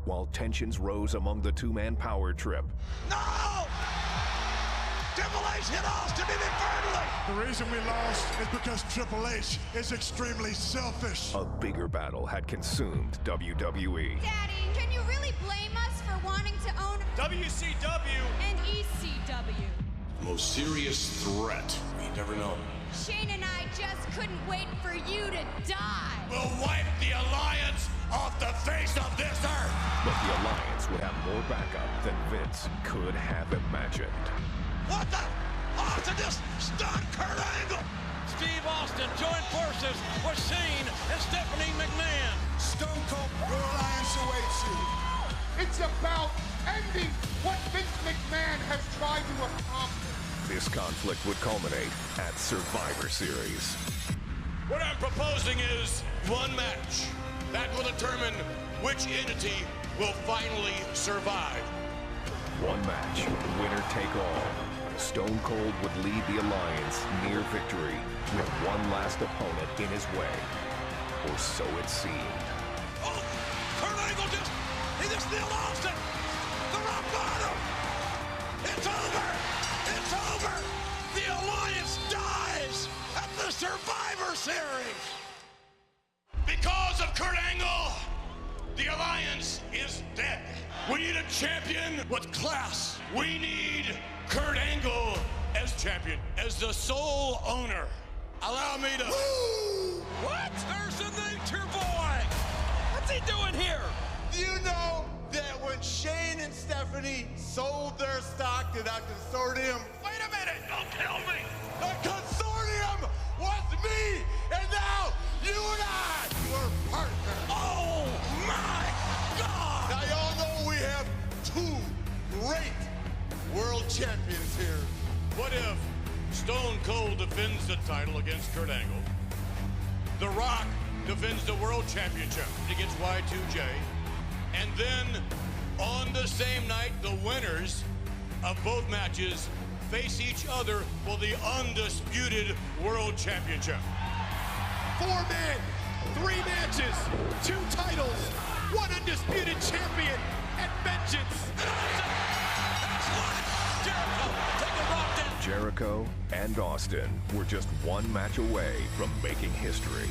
while tensions rose among the two-man power trip. No! Triple H hit Austin inadvertently! The reason we lost is because Triple H is extremely selfish. A bigger battle had consumed WWE. Daddy, can you really blame us for wanting to own WCW and ECW? The most serious threat we've ever known. Shane and I just couldn't wait for you to die. will wipe the Alliance off the face of this earth! But the Alliance would have more backup than Vince could have imagined. What the? Austin just stunned Kurt Angle! Steve Austin joined forces with Shane and Stephanie McMahon. Stone Cold, your Alliance awaits you. It's about ending what Vince McMahon has tried to accomplish. This conflict would culminate at Survivor Series. What I'm proposing is one match that will determine which entity will finally survive. One match, winner take all. Stone Cold would lead the Alliance near victory with one last opponent in his way. Or so it seemed. Oh, Kurt Angle he just nailed Austin! The rock bottom! It's over! It's over! The Alliance dies at the Survivor Series! Because of Kurt Angle, the Alliance is dead. We need a champion with class. We need Kurt Angle as champion, as the sole owner. Allow me to... What? There's the nature boy! What's he doing here? Do you know that when Shane and Stephanie sold their stock to that consortium? Wait a minute! Don't tell me! The consortium was me, and now you and I were partners. Oh my God! Now y'all know we have two great world champions here. What if Stone Cold defends the title against Kurt Angle? The Rock defends the World Championship against Y2J. And then, on the same night, the winners of both matches face each other for the undisputed World Championship. 4 men, 3 matches, 2 titles, 1 undisputed champion, and vengeance. Jericho and Austin were just one match away from making history.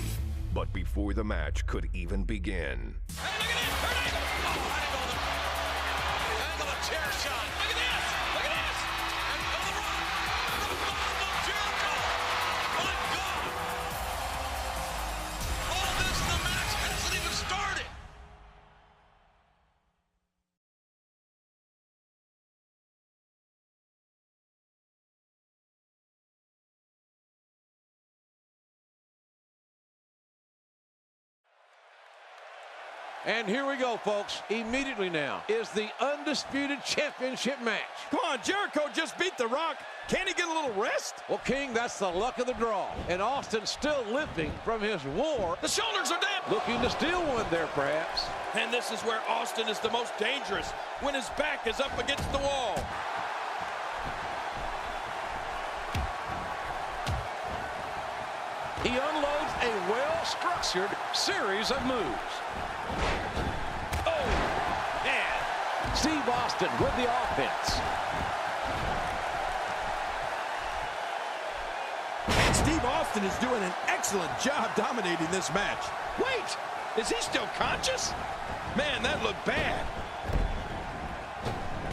But before the match could even begin... Hey, look at this! Kurt Angle! Oh, Angle a chair shot. Look at this! Look at this! And the Rock! The bomb of Jericho! My God! All this, the match hasn't even started! And here we go, folks. Immediately now is the Undisputed Championship match. Come on, Jericho just beat The Rock. Can he get a little rest? Well, King, that's the luck of the draw. And Austin still limping from his war. The shoulders are down. Looking to steal one there, perhaps. And this is where Austin is the most dangerous, when his back is up against the wall. He unloads a well-structured series of moves. Oh, man. Steve Austin with the offense. And Steve Austin is doing an excellent job dominating this match. Wait, is he still conscious? Man, that looked bad.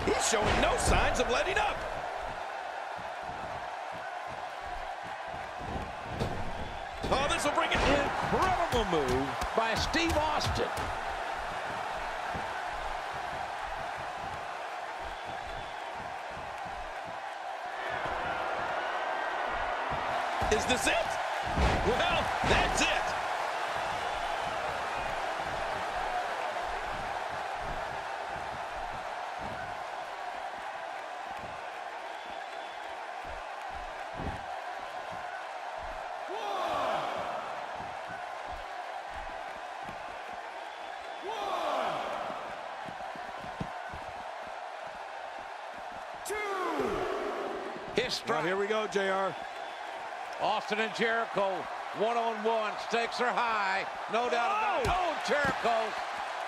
He's showing no signs of letting up. Oh, this will bring it. Incredible move by Steve Austin. Is this it? Well, that's it. Well, here we go, JR. Austin and Jericho, one-on-one. Stakes are high. No doubt about it. Oh, Jericho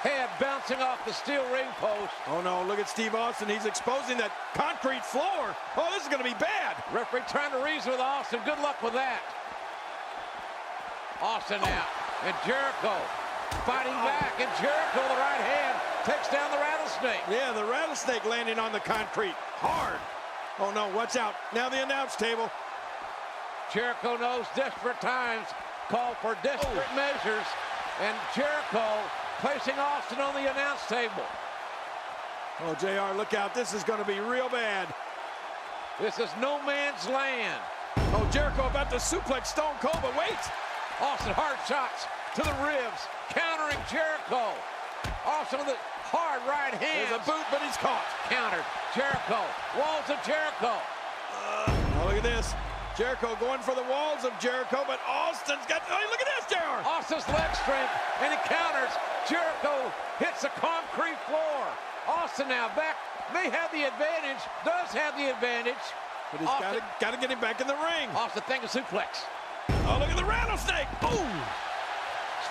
head bouncing off the steel ring post. Oh no, look at Steve Austin. He's exposing that concrete floor. Oh, this is going to be bad. Referee trying to reason with Austin. Good luck with that. Austin out. And Jericho fighting back. And Jericho with the right hand takes down the rattlesnake. Yeah, the rattlesnake landing on the concrete. Hard. Oh no, watch out. Now the announce table. Jericho knows desperate times call for desperate measures. And Jericho placing Austin on the announce table. Oh, JR, look out. This is going to be real bad. This is no man's land. Oh, Jericho about to suplex Stone Cold, but wait. Austin, hard shots to the ribs, countering Jericho. Austin with a hard right hand. There's a boot, but he's caught. Countered. Jericho. Walls of Jericho. Oh, look at this. Jericho going for the walls of Jericho, but Austin's got... Oh, look at this, JR. Austin's leg strength, and he counters. Jericho hits the concrete floor. Austin now back. May have the advantage. Does have the advantage. But he's got to get him back in the ring. Austin thinking suplex. Oh, look at the rattlesnake. Oh!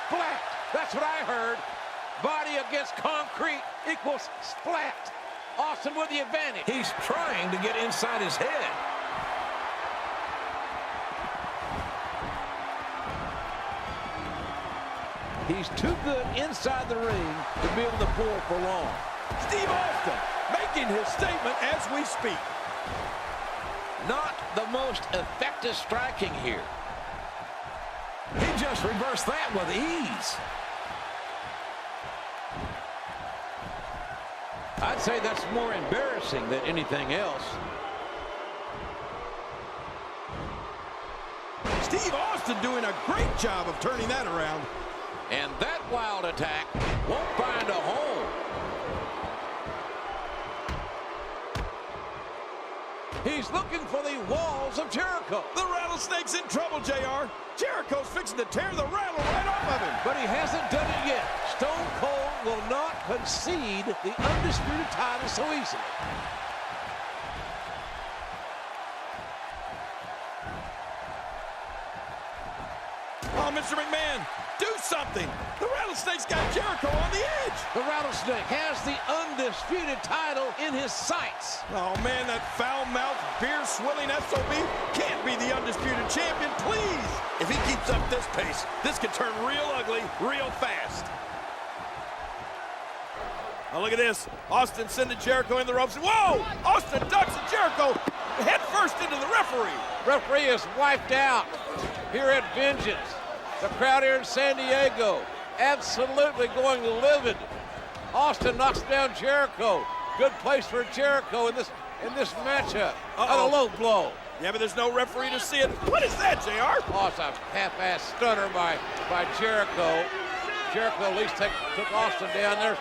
Splat. That's what I heard. Body against concrete equals splat. Austin with the advantage. He's trying to get inside his head. He's too good inside the ring to be able to pull for long. Steve Austin making his statement as we speak. Not the most effective striking here. He just reversed that with ease. I'd say that's more embarrassing than anything else. Steve Austin doing a great job of turning that around. And that wild attack won't find a home. He's looking for the walls of Jericho. The rattlesnake's in trouble, JR. Jericho's fixing to tear the rattle right off of him. But he hasn't done it yet. Stone Cold will not concede the undisputed title so easily. Oh, Mr. McMahon, do something. The rattlesnake's got Jericho on the edge. The rattlesnake has the undisputed title in his sights. Oh, man, that foul-mouthed, beer-swilling SOB can't be the undisputed champion, please. If he keeps up this pace, this could turn real ugly real fast. Oh, look at this. Austin sending Jericho in the ropes. Whoa! Austin ducks and Jericho head first into the referee. Referee is wiped out here at Vengeance. The crowd here in San Diego absolutely going livid. Austin knocks down Jericho. Good place for Jericho in this matchup. A low blow. Yeah, but there's no referee to see it. What is that, JR? Oh, it's a half-ass stunner by Jericho. Jericho at least took Austin down there.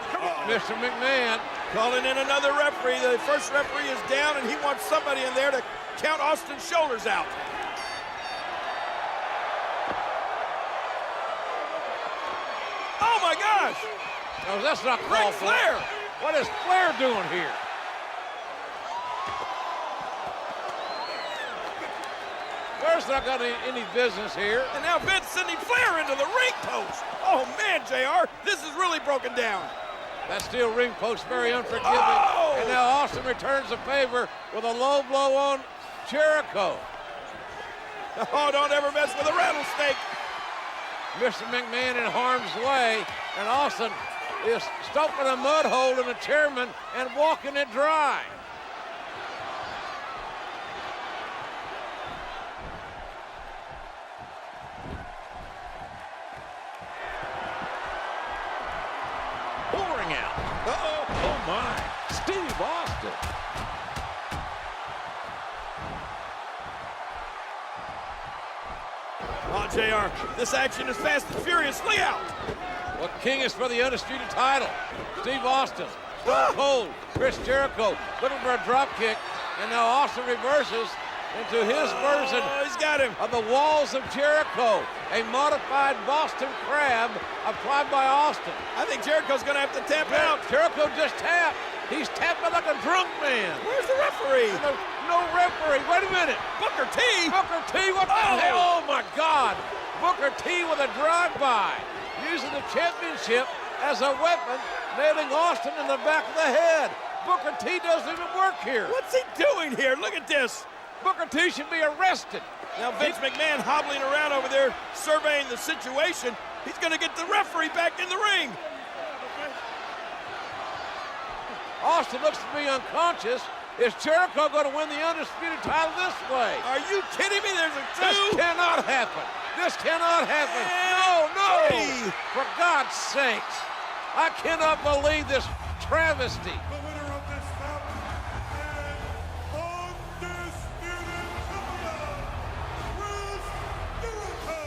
Mr. McMahon calling in another referee. The first referee is down, and he wants somebody in there to count Austin's shoulders out. Oh, my gosh! No, that's not called for. Flair! What is Flair doing here? Flair's not got any business here. And now Vince sending Flair into the ring post. Oh, man, JR, this is really broken down. That steel ring post very unforgiving. Oh! And now Austin returns the favor with a low blow on Jericho. Oh, don't ever mess with a rattlesnake. Mr. McMahon in harm's way, and Austin is stomping a mud hole in the chairman and walking it dry. Pouring out. Uh-oh. Oh, my. Steve Austin. Oh, JR, this action is fast and furious. Look out! Well, King is for the undisputed title. Steve Austin, Stone Cold, Chris Jericho, looking for a drop kick, and now Austin reverses into his version he's got him. Of the walls of Jericho, a modified Boston Crab applied by Austin. I think Jericho's going to have to tap out. Jericho just tapped. He's tapping like a drunk man. Where's the referee? No referee. Wait a minute. Booker T. Booker T. What the hell? Oh, my God. Booker T with a drive-by. Using the championship as a weapon, nailing Austin in the back of the head. Booker T doesn't even work here. What's he doing here? Look at this. Booker T should be arrested. Now Vince McMahon hobbling around over there, surveying the situation. He's going to get the referee back in the ring. Austin looks to be unconscious. Is Jericho going to win the Undisputed title this way? Are you kidding me? There's a two. This cannot happen. This cannot happen. No, no. Three. For God's sakes. I cannot believe this travesty. The winner of this bout and undisputed champion, Jericho.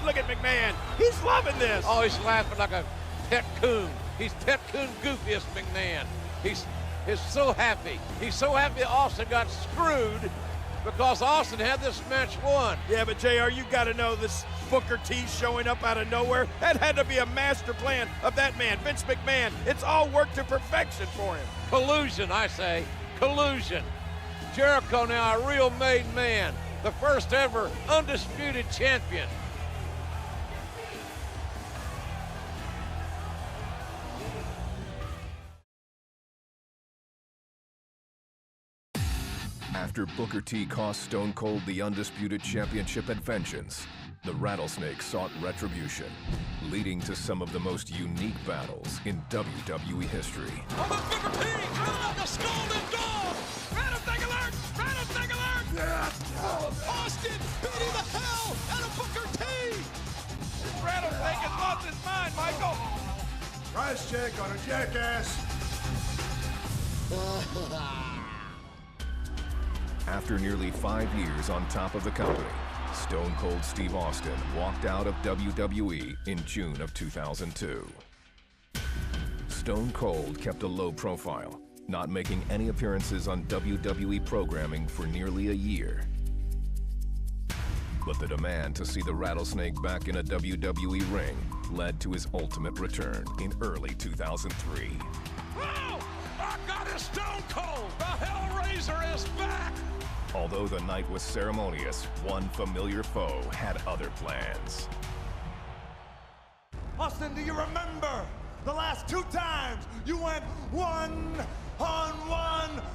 Look at McMahon. He's loving this. Oh, he's laughing like a pet coon. He's pet coon goofiest McMahon. He's so happy. He's so happy Austin got screwed because Austin had this match won. Yeah, but JR, you got to know this Booker T showing up out of nowhere. That had to be a master plan of that man, Vince McMahon. It's all worked to perfection for him. Collusion, I say. Collusion. Jericho now a real made man. The first ever undisputed champion. After Booker T cost Stone Cold the Undisputed Championship at Vengeance, the Rattlesnake sought retribution, leading to some of the most unique battles in WWE history. Booker T, like a scalded dog. Rattlesnake alert! Rattlesnake alert! Yeah. Austin beating the hell out of Booker T. Rattlesnake has lost his mind, Michael. Price check on a jackass. After nearly 5 years on top of the company, Stone Cold Steve Austin walked out of WWE in June of 2002. Stone Cold kept a low profile, not making any appearances on WWE programming for nearly a year. But the demand to see the Rattlesnake back in a WWE ring led to his ultimate return in early 2003. Oh, our God is Stone Cold. The Hellraiser is back. Although the night was ceremonious, one familiar foe had other plans. Austin, do you remember the last 2 times you went one-on-one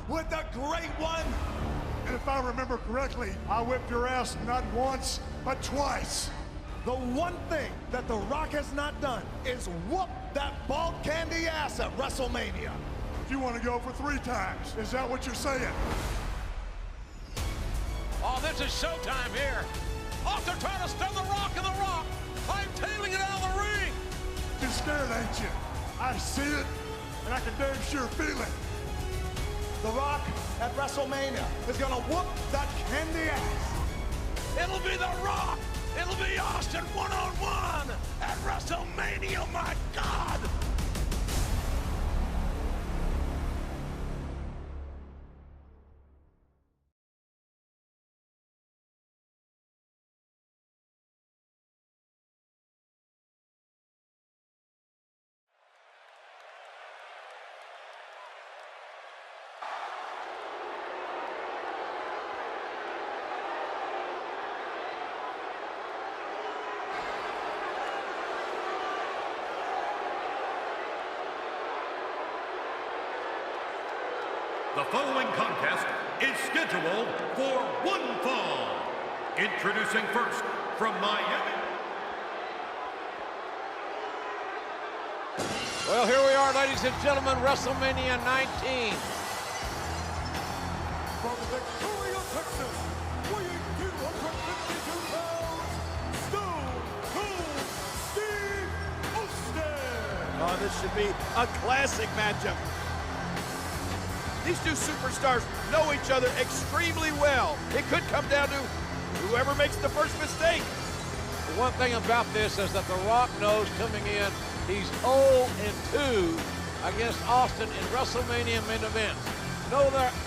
with the Great One? And if I remember correctly, I whipped your ass not once, but twice. The one thing that The Rock has not done is whoop that bald candy ass at WrestleMania. You want to go for 3 times? Is that what you're saying? Oh, this is showtime here. Austin trying to stun the Rock in the Rock. I'm tailing it out of the ring. You're scared, ain't you? I see it, and I can damn sure feel it. The Rock at WrestleMania is gonna whoop that candy ass. It'll be The Rock. It'll be Austin one-on-one at WrestleMania, my God. The following contest is scheduled for one fall. Introducing first from Miami. Well, here we are, ladies and gentlemen, WrestleMania 19. From Victoria, Texas, weighing 252 pounds, Stone Cold Steve Austin. Oh, this should be a classic matchup. These two superstars know each other extremely well. It could come down to whoever makes the first mistake. The one thing about this is that The Rock knows coming in, he's 0-2 against Austin in WrestleMania main events. No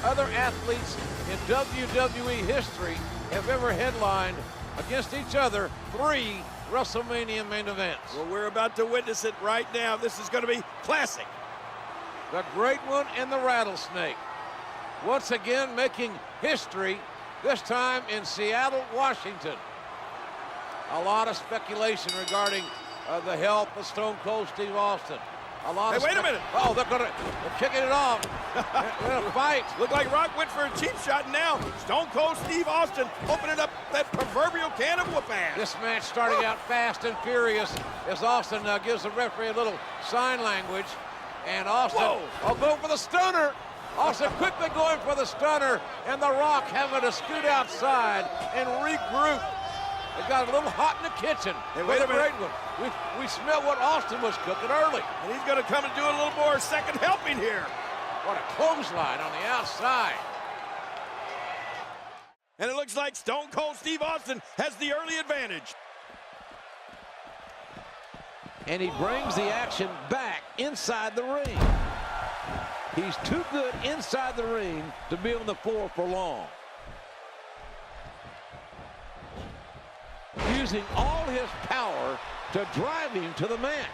other athletes in WWE history have ever headlined against each other 3 WrestleMania main events. Well, we're about to witness it right now. This is going to be classic. The Great One and the Rattlesnake. Once again making history, this time in Seattle, Washington. A lot of speculation regarding the help of Stone Cold Steve Austin. Hey, wait a minute. Oh, they're kicking it off. They're in a fight. Looked like Rock went for a cheap shot, and now Stone Cold Steve Austin opening up that proverbial can of whoop-ass. This match starting out fast and furious as Austin gives the referee a little sign language. And Austin will go for the stunner. Austin quickly going for the stunner, and The Rock having to scoot outside and regroup. It got a little hot in the kitchen. Hey, wait a minute. We smelled what Austin was cooking early. And he's going to come and do a little more second helping here. What a clothesline on the outside. And it looks like Stone Cold Steve Austin has the early advantage. And he brings the action back inside the ring. He's too good inside the ring to be on the floor for long. Using all his power to drive him to the mat.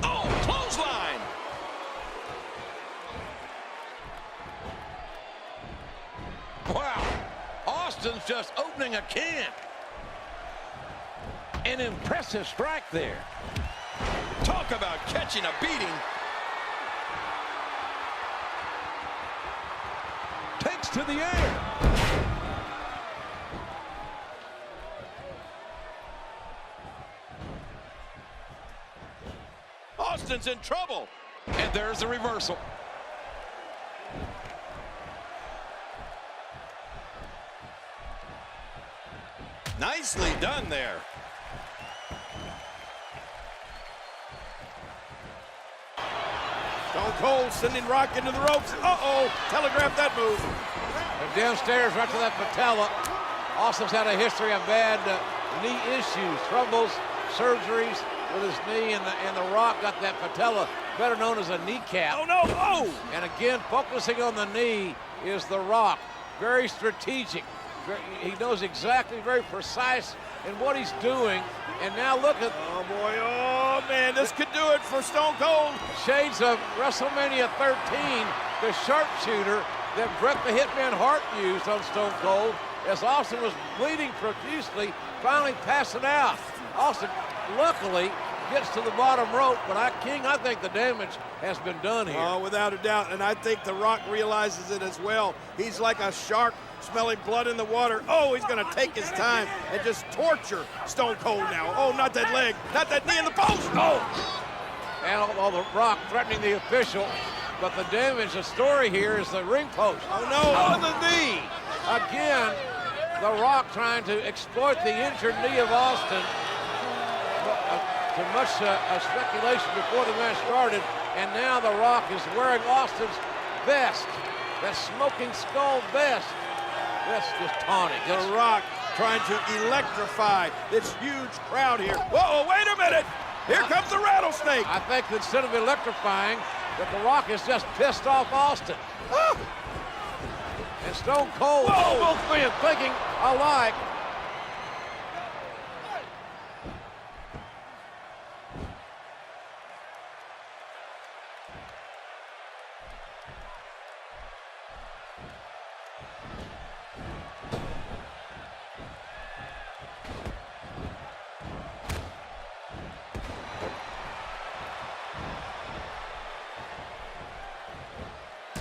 Oh, clothesline! Wow, Austin's just opening a can. An impressive strike there. Talk about catching a beating. Takes to the air. Austin's in trouble. And there's the reversal. Nicely done there. Stone Cold sending Rock into the ropes. Uh-oh, telegraphed that move. They're downstairs right to that patella. Austin's had a history of bad knee issues, troubles, surgeries with his knee, and the Rock got that patella, better known as a kneecap. Oh, no, oh! And again, focusing on the knee is the Rock. Very strategic. He knows exactly, very precise in what he's doing. And now look at... Oh, boy, oh, man, this could do it for Stone Cold. Shades of WrestleMania 13, the sharpshooter that Bret the Hitman Hart used on Stone Cold as Austin was bleeding profusely, finally passing out. Austin, luckily, gets to the bottom rope, but I think the damage has been done here. Oh, without a doubt, and I think The Rock realizes it as well. He's like a shark smelling blood in the water. Oh, he's going to take his time and just torture Stone Cold now. Oh, not that leg, not that knee in the post. Oh! And all The Rock threatening the official, but the damage, the story here is the ring post. Oh, no. On the knee. Again, The Rock trying to exploit the injured knee of Austin. To much speculation before the match started, and now The Rock is wearing Austin's vest, that smoking skull vest. That's just taunting. The Rock trying to electrify this huge crowd here. Whoa, wait a minute! Here comes the rattlesnake! I think instead of electrifying, that The Rock is just pissed off Austin. Ah! And Stone Cold, both men thinking alike.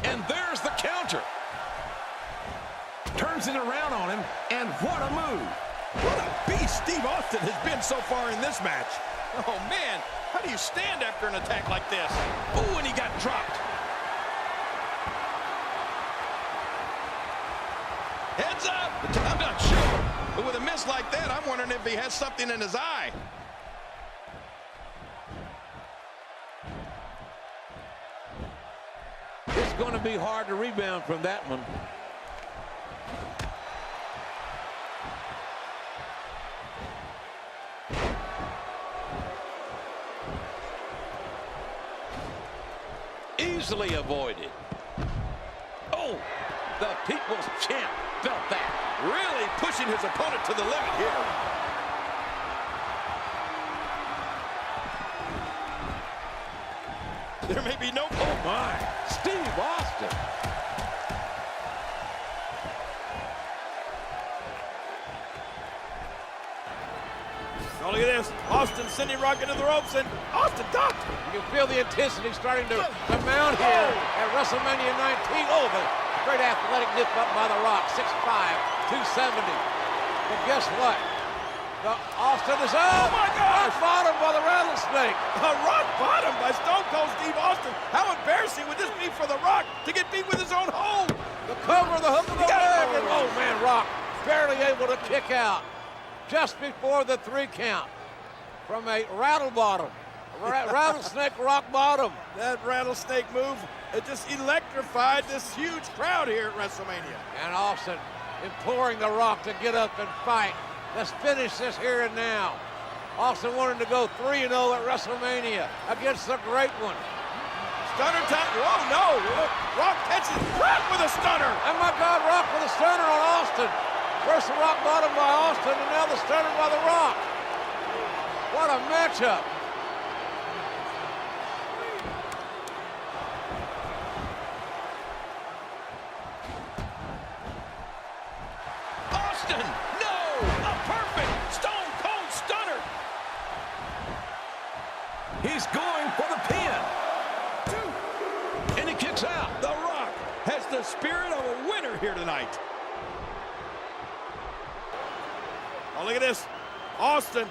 And there's the counter. Turns it around on him, and what a move. What a beast Steve Austin has been so far in this match. Oh, man, how do you stand after an attack like this? Oh, and he got dropped. Heads up! I'm not sure, but with a miss like that, I'm wondering if he has something in his eye. It's going to be hard to rebound from that one. Easily avoided. Oh, the People's Champ felt that. Really pushing his opponent to the limit here. There may be no... Oh, my. Steve Austin Austin sending Rock into the ropes, and Austin ducked. You can feel the intensity starting to mount here at WrestleMania 19. Oh, the great athletic nip up by The Rock, 6'5", 270. But guess what? Austin is up. Oh, my gosh. Rock bottom by the Rattlesnake. A rock bottom by Stone Cold Steve Austin. How embarrassing would this be for The Rock to get beat with his own hold? The cover, the hook of the leg, and oh man, Rock barely able to kick out just before the 3 count from a rattlesnake rock bottom. That rattlesnake move, it just electrified this huge crowd here at WrestleMania. And Austin imploring The Rock to get up and fight. Let's finish this here and now. Austin wanted to go 3-0 at WrestleMania against the Great One. Stunner time. Oh, no. Rock catches Rock with a stunner. Oh, my God, Rock with a stunner on Austin. First the rock bottom by Austin, and now the stunner by The Rock. What a matchup. Austin, no! A perfect Stone Cold Stunner. He's going for the pin. And he kicks out. The Rock has the spirit of a winner here tonight. Oh, look at this. Austin.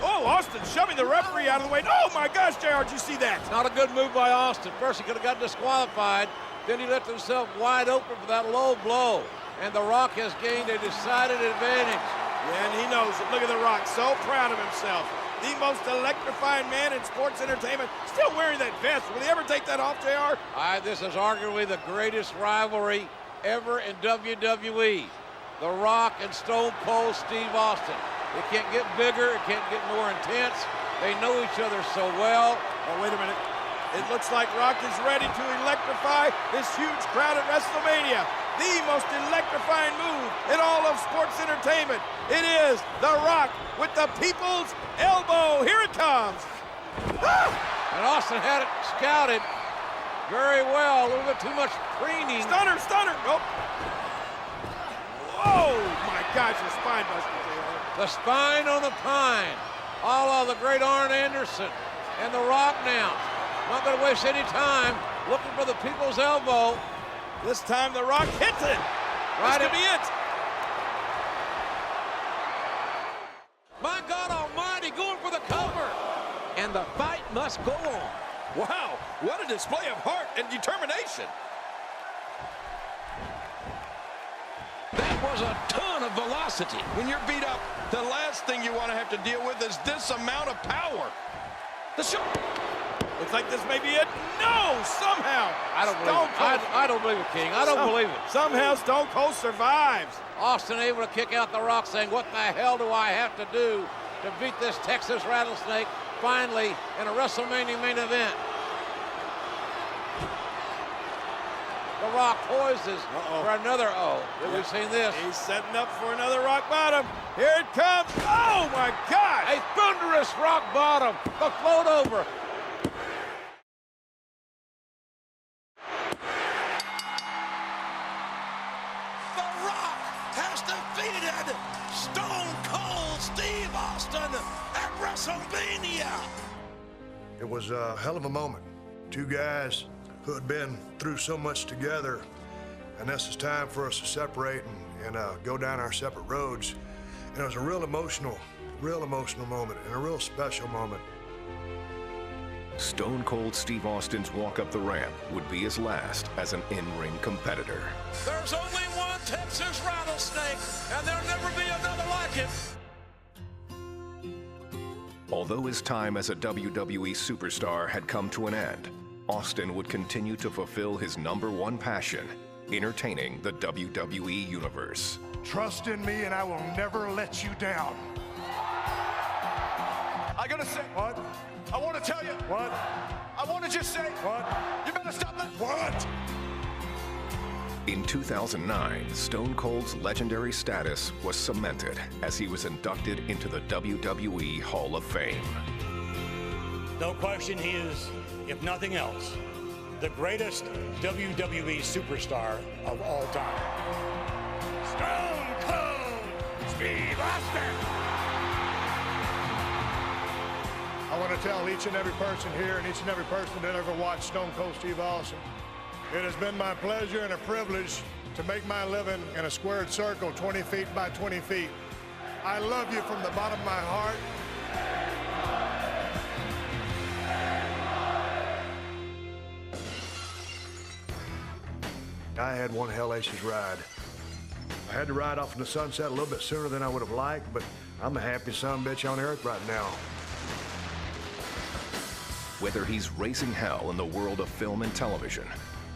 Oh, Austin shoving the referee out of the way. Oh, my gosh, JR, did you see that? Not a good move by Austin. First, he could have got disqualified. Then he left himself wide open for that low blow. And The Rock has gained a decided advantage. Yeah, and he knows it. Look at The Rock, so proud of himself. The most electrifying man in sports entertainment. Still wearing that vest. Will he ever take that off, JR? This is arguably the greatest rivalry ever in WWE. The Rock and Stone Cold Steve Austin. It can't get bigger. It can't get more intense. They know each other so well. Oh, wait a minute. It looks like Rock is ready to electrify this huge crowd at WrestleMania. The most electrifying move in all of sports entertainment. It is The Rock with the people's elbow. Here it comes. Ah! And Austin had it scouted very well. A little bit too much preening. Stunner, stunner. Nope. Oh, my gosh, the spine buster. The spine on the pine. All of the great Arn Anderson and The Rock now. Not going to waste any time looking for the people's elbow. This time The Rock hits it. Right, this could be it. My God Almighty, going for the cover. And the fight must go on. Wow, what a display of heart and determination. That was a ton of velocity. When you're beat up, the last thing you want to have to deal with is this amount of power. The shot. Looks like this may be it. No, somehow. I don't believe it. I don't believe it, King. I don't believe it. Somehow Stone Cold survives. Austin able to kick out The Rock, saying, what the hell do I have to do to beat this Texas Rattlesnake finally in a WrestleMania main event? The Rock poises for another We've seen this. He's setting up for another rock bottom. Here it comes. Oh, my God. A thunderous rock bottom. The float over. The Rock has defeated Stone Cold Steve Austin at WrestleMania. It was a hell of a moment. Two guys who had been through so much together, and this is time for us to separate and go down our separate roads. And it was a real emotional moment and a real special moment. Stone Cold Steve Austin's walk up the ramp would be his last as an in-ring competitor. There's only one Texas Rattlesnake, and there'll never be another like it. Although his time as a WWE superstar had come to an end, Austin would continue to fulfill his #1 passion, entertaining the WWE Universe. Trust in me and I will never let you down. I gotta say, What? I want to tell you, What? I want to just say, What? you better stop that. What? In 2009, Stone Cold's legendary status was cemented as he was inducted into the WWE Hall of Fame. No question, he is, if nothing else, the greatest WWE superstar of all time. Stone Cold Steve Austin. I want to tell each and every person here and each and every person that ever watched Stone Cold Steve Austin, it has been my pleasure and a privilege to make my living in a squared circle 20 feet by 20 feet. I love you from the bottom of my heart. I had one hellacious ride. I had to ride off in the sunset a little bit sooner than I would have liked, but I'm the happiest son-of-a-bitch on earth right now. Whether he's raising hell in the world of film and television,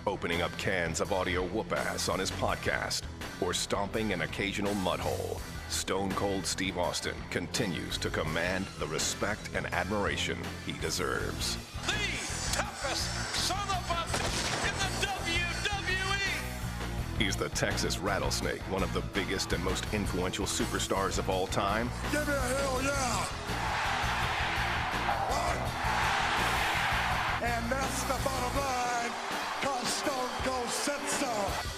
opening up cans of audio whoop-ass on his podcast, or stomping an occasional mud hole, Stone Cold Steve Austin continues to command the respect and admiration he deserves. The toughest son of a in the WWE. He's the Texas Rattlesnake, one of the biggest and most influential superstars of all time. Give me a hell yeah! And that's the bottom line, 'cause Stone Cold said so.